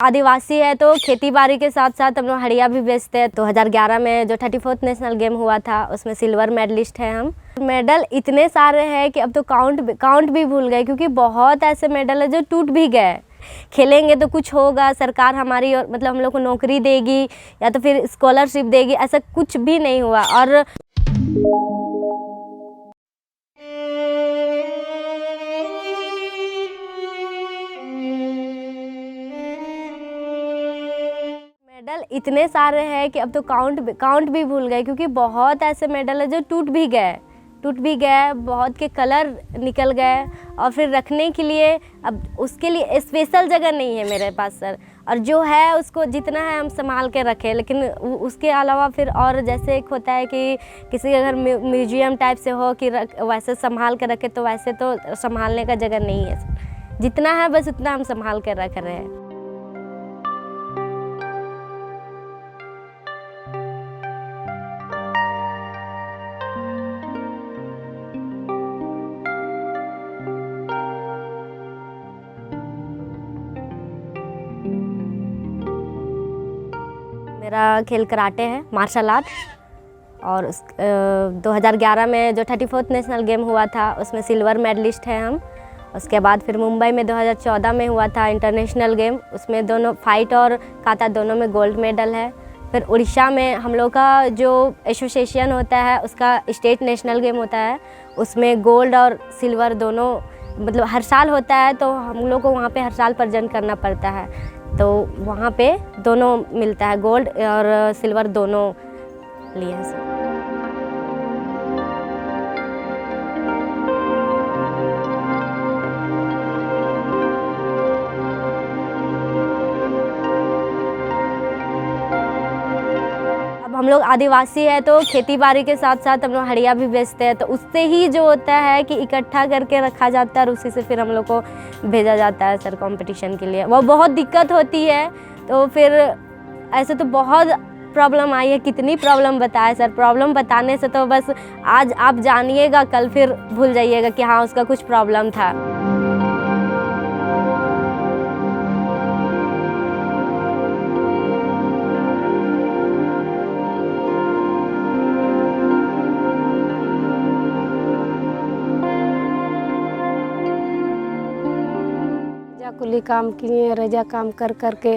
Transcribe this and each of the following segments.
आदिवासी है तो खेती बाड़ी के साथ साथ हम लोग हड़िया भी बेचते हैं। 2011 में जो 34th नेशनल गेम हुआ था उसमें सिल्वर मेडलिस्ट हैं हम। मेडल इतने सारे हैं कि अब तो काउंट भी भूल गए, क्योंकि बहुत ऐसे मेडल है जो टूट भी गए। खेलेंगे तो कुछ होगा, सरकार हमारी और मतलब हम लोग को नौकरी देगी या तो फिर स्कॉलरशिप देगी, ऐसा कुछ भी नहीं हुआ। और मेडल इतने सारे हैं कि अब तो काउंट भी भूल गए, क्योंकि बहुत ऐसे मेडल है जो टूट भी गए, बहुत के कलर निकल गए और फिर रखने के लिए अब उसके लिए स्पेशल जगह नहीं है मेरे पास सर। और जो है उसको जितना है हम संभाल के रखें, लेकिन उसके अलावा फिर और जैसे एक होता है कि किसी के घर म्यूजियम टाइप से हो कि वैसे संभाल के रखे, तो वैसे तो संभालने का जगह नहीं है सर। जितना है बस उतना हम संभाल के रख रहे हैं। मेरा खेल कराटे है, मार्शल आर्ट। और 2011 में जो 34th नेशनल गेम हुआ था उसमें सिल्वर मेडलिस्ट हैं हम। उसके बाद फिर मुंबई में 2014 में हुआ था इंटरनेशनल गेम, उसमें दोनों फाइट और काता दोनों में गोल्ड मेडल है। फिर उड़ीसा में हम लोग का जो एसोसिएशन होता है उसका स्टेट नेशनल गेम होता है, उसमें गोल्ड और सिल्वर दोनों मतलब हर साल होता है, तो हम लोग को वहाँ पे हर साल प्रेजेंट करना पड़ता है। तो वहाँ पे दोनों मिलता है, गोल्ड और सिल्वर दोनों लिए हैं। अब हम लोग आदिवासी है तो खेती बाड़ी के साथ साथ हम लोग हड़िया भी बेचते हैं, तो उससे ही जो होता है कि इकट्ठा करके रखा जाता है और उसी से फिर हम लोग को भेजा जाता है सर कंपटीशन के लिए। वो बहुत दिक्कत होती है, तो फिर ऐसे तो बहुत प्रॉब्लम आई है। कितनी प्रॉब्लम बताए सर, प्रॉब्लम बताने से तो बस आज आप जानिएगा, कल फिर भूल जाइएगा कि हाँ उसका कुछ प्रॉब्लम था। कुली काम किए, रजा काम कर कर के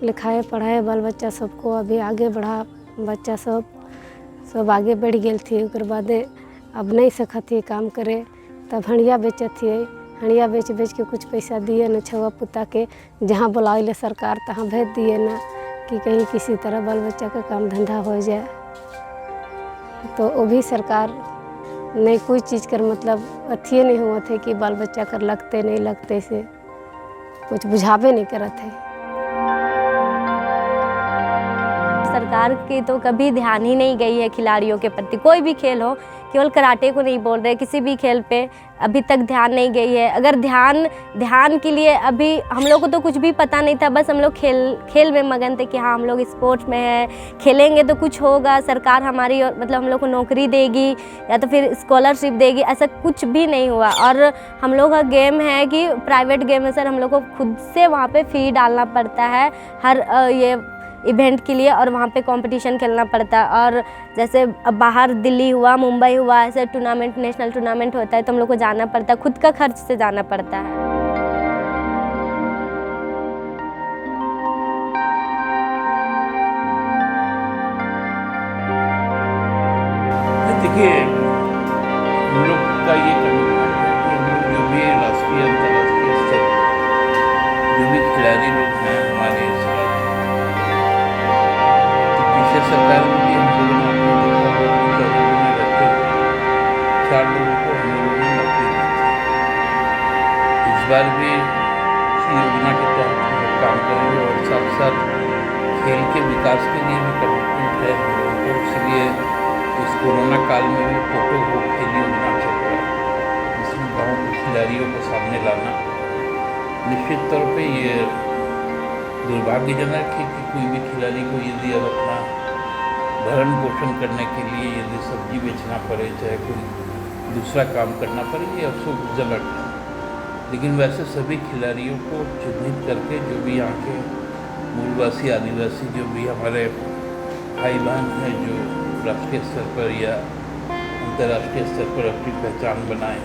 लिखाए पढ़ाए बाल बच्चा सबको अभी आगे बढ़ा। बच्चा सब आगे बढ़ गए थे। उसके बाद अब नहीं सकत थी काम करे, तब हंडिया बेचत थी। हंडिया बेच के कुछ पैसा दिए न छुआ पुता के जहाँ बुलाइले सरकार तहाँ भेज दिए ना, कि कहीं किसी तरह बाल बच्चा का काम धंधा हो जाए। तो वो भी सरकार नहीं कोई चीज़ कर मतलब अथिये नहीं हुआ थे कि बाल बच्चा कर लगते नहीं लगते से कुछ बुझावे नहीं करत है। सरकार की तो कभी ध्यान ही नहीं गई है खिलाड़ियों के प्रति। कोई भी खेल हो, केवल कराटे को नहीं बोल रहे, किसी भी खेल पे अभी तक ध्यान नहीं गई है। अगर ध्यान के लिए अभी हम लोग को तो कुछ भी पता नहीं था, बस हम लोग खेल में मगन थे कि हाँ हम लोग स्पोर्ट्स में हैं, खेलेंगे तो कुछ होगा, सरकार हमारी और मतलब हम लोग को नौकरी देगी या तो फिर स्कॉलरशिप देगी, ऐसा कुछ भी नहीं हुआ। और हम लोग का गेम है कि प्राइवेट गेम है सर, हम लोग को खुद से वहाँ पे फ़ी डालना पड़ता है हर ये इवेंट के लिए, और वहाँ पे कंपटीशन खेलना पड़ता है। और जैसे अब बाहर दिल्ली हुआ, मुंबई हुआ, ऐसे टूर्नामेंट नेशनल टूर्नामेंट होता है तो हम लोग को जाना पड़ता है, खुद का खर्च से जाना पड़ता है। देखिए हम लोग का ये कमिटमेंट है कि हम लोग जो भी राष्ट्रीय अंतर्राष्ट्रीय स्तर जो भी खिलाड़ी लोग हैं हमारे इस पीछे सरकार में भी हम लोगों ने अपने देखा होगा कि चौधरी में रहते हुए 4 लोगों को हम लोगों ने नौकरी दी थी। इस बार भी इसी योजना के तहत हम लोग काम करेंगे और साथ साथ खेल के विकास के लिए भी कमिटमेंट है हम लोगों को। इसलिए इस कोरोना काल में भी फोटो हो खेल योजना चल रहा है, जिसमें गाँव के खिलाड़ियों को सामने लाना। निश्चित तौर पे ये दुर्भाग्यजनक है कि कोई भी खिलाड़ी को यदि अब अपना भरण पोषण करने के लिए यदि सब्जी बेचना पड़े, चाहे कोई दूसरा काम करना पड़े, ये अफसोसजनक है। लेकिन वैसे सभी खिलाड़ियों को चिन्हित करके जो भी यहाँ के मूलवासी आदिवासी जो भी हमारे भाई बहन हैं जो राष्ट्रीय स्तर पर या अंतर्राष्ट्रीय स्तर पर अपनी पहचान बनाए,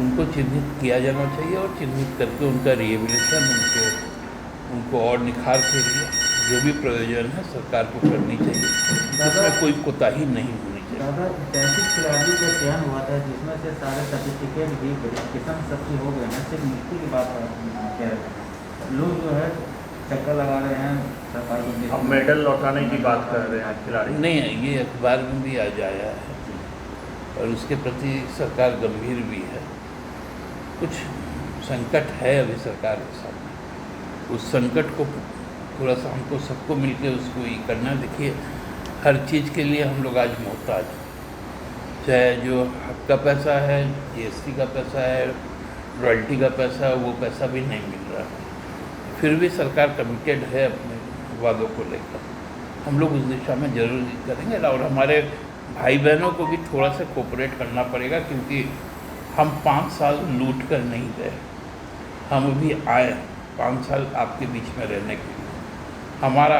उनको चिन्हित किया जाना चाहिए और चिन्हित करके उनका रिहेबिलिटेशन उनको और निखार के लिए जो भी प्रयोजन है सरकार को करनी चाहिए। इसमें कोई कोताही नहीं होनी चाहिए। दादा 35 खिलाड़ियों का चयन हुआ था जिसमें से सारे सर्टिफिकेट भी किस्म सबकी हो गए हैं, सिर्फ नियुक्ति की बात कह रहे हैं। लोग जो है चक्कर लगा रहे हैं सरकार को, अब मेडल लौटाने की बात कर रहे हैं खिलाड़ी। नहीं है, ये अखबार में भी आज आया है और उसके प्रति सरकार गंभीर भी है। कुछ संकट है अभी सरकार के सामने, उस संकट को थोड़ा सा हमको सबको मिलकर उसको ये करना। देखिए, हर चीज़ के लिए हम लोग आज मोहताज हैं, चाहे जो हक का पैसा है, GST का पैसा है, रॉयल्टी का पैसा है, वो पैसा भी नहीं मिल रहा है। फिर भी सरकार कमिटेड है अपने वादों को लेकर। हम लोग उस दिशा में जरूर करेंगे और हमारे भाई बहनों को भी थोड़ा सा कोऑपरेट करना पड़ेगा, क्योंकि हम 5 साल लूट कर नहीं गए, हम भी आए 5 साल आपके बीच में रहने के लिए। हमारा